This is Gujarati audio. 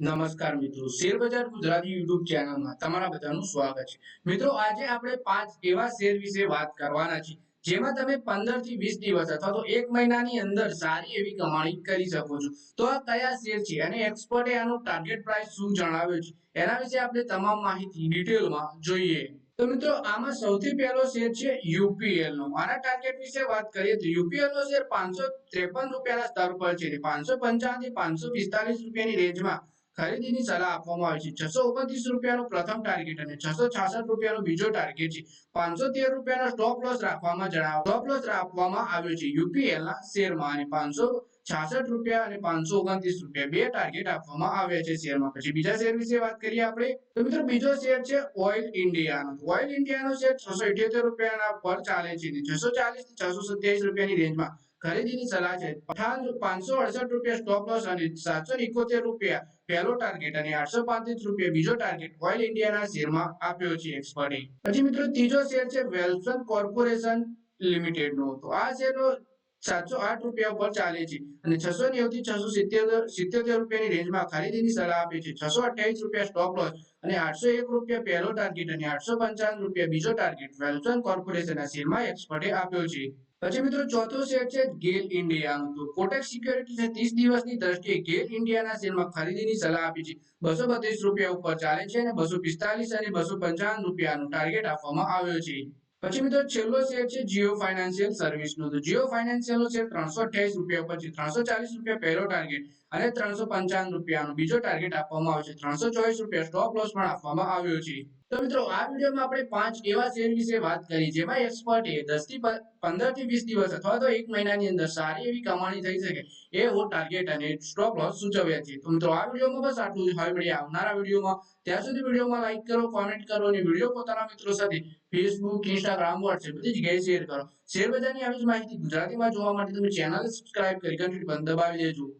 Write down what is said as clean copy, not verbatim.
નમસ્કાર મિત્રો, શેરબજાર ગુજરાતી યુટ્યુબ ચેનલમાં તમારા બધાનું સ્વાગત છે. મિત્રો, આજે આપણે 5 એવા શેર વિશે વાત કરવાના છીએ જેમાં તમે 15 થી 20 દિવસ અથવા તો 1 મહિનાની અંદર સારી એવી કમાણી કરી શકો છો. તો આ કયા શેર છે અને એક્સપર્ટે આનું ટાર્ગેટ પ્રાઇસ શું જણાવ્યું છે એના વિશે આપણે તમામ માહિતી ડિટેલમાં જોઈએ. તો મિત્રો, આમાં સૌથી પહેલો શેર છે યુપીએલ નો. આના ટાર્ગેટ વિશે વાત કરીએ તો યુપીએલ નો શેર 553 રૂપિયાના સ્તર પર છે. 555 થી 545 રૂપિયાની રેન્જમાં ખરીદીની સલાહ આપવામાં આવી છે. 629 રૂપિયાનો પ્રથમ ટાર્ગેટ અને 666 રૂપિયાનો બીજો ટાર્ગેટ છે. 513 રૂપિયાનો સ્ટોપ લોસ રાખવામાં આવ્યો છે યુપીએલ ના શેરમાં, અને 566 રૂપિયા અને 529 રૂપિયા બે ટાર્ગેટ આપવામાં આવ્યા છે શેરમાં. પછી બીજા શેર વિશે વાત કરીએ આપણે, તો મિત્રો બીજો શેર છે ઓઇલ ઇન્ડિયાનો. ઓઇલ ઇન્ડિયાનો શેર 678 રૂપિયાના પર ચાલે છે અને 640 થી 627 રૂપિયાની રેન્જમાં ખરીદીની સલાહ છે. 568 રૂપિયા સ્ટોપ લોસ અને 771 રૂપિયા પહેલો ટાર્ગેટ અને 835 રૂપિયા બીજો ટાર્ગેટ ઓઇલ ઇન્ડિયાના શેરમાં આપ્યો છે એક્સપર્ટે. પછી મિત્રો ત્રીજો શેર છે વેલસ્પન કોર્પોરેશન લિમિટેડ નો. તો આ શેરનો 708 રૂપિયા ઉપર ચાલે છે અને 690 થી 677 રૂપિયાની રેન્જમાં ખરીદીની સલાહ આપે છે. 628 રૂપિયા સ્ટોપ લોસ અને 801 રૂપિયા પહેલો ટાર્ગેટ અને 855 રૂપિયા બીજો ટાર્ગેટ વેલસ્પન કોર્પોરેશનના શેરમાં એક્સપર્ટે આપ્યો છે. પછી મિત્રો ચોથો શેર છે ગેલ ઇન્ડિયાનો. તો કોટક સિક્યોરિટીઝે 30 દિવસની દ્રષ્ટિએ ગેલ ઇન્ડિયાના શેરમાં ખરીદીની સલાહ આપી છે. 232 રૂપિયા ઉપર ચાલે છે અને 245 અને 255 રૂપિયાનો ટાર્ગેટ આપવામાં આવ્યો છે. પછી મિત્રો છેલ્લો શેર છે જીઓ ફાઇનાન્શિયલ સર્વિસનો. તો જીઓ ફાઇનાન્શિયલનો શેર 328 રૂપિયા ઉપર છે. 340 રૂપિયા પહેલો ટાર્ગેટ અને 355 રૂપિયાનો બીજો ટાર્ગેટ આપવામાં આવ્યો છે. 324 રૂપિયા સ્ટોપ લોસ પણ આપવામાં આવ્યો છે. તો મિત્રો આ વિડીયોમાં આપણે 5 એવા શેર વિશે વાત કરી જેમાં એક્સપર્ટે 10 થી 15 થી 20 દિવસ અથવા તો 1 મહિનાની અંદર સારી એવી કમાણી થઈ શકે એવો ટાર્ગેટ અને સ્ટોપ લોસ સૂચવ્યા છે. તો મિત્રો આ વિડીયોમાં બસ આટલું જ. હવે મળીએ આવનારા વિડીયોમાં. ત્યાં સુધી વિડીયોમાં લાઈક કરો, કોમેન્ટ કરો અને વિડીયો પોતાના મિત્રો સાથે ફેસબુક, ઇન્સ્ટાગ્રામ, વોટ્સએપ બધી જગ્યાએ શેર કરો. શેર બજારની આવી જ માહિતી ગુજરાતીમાં જોવા માટે તમે ચેનલ સબસ્ક્રાઇબ કરી ઘંટી પણ દબાવી દેજો.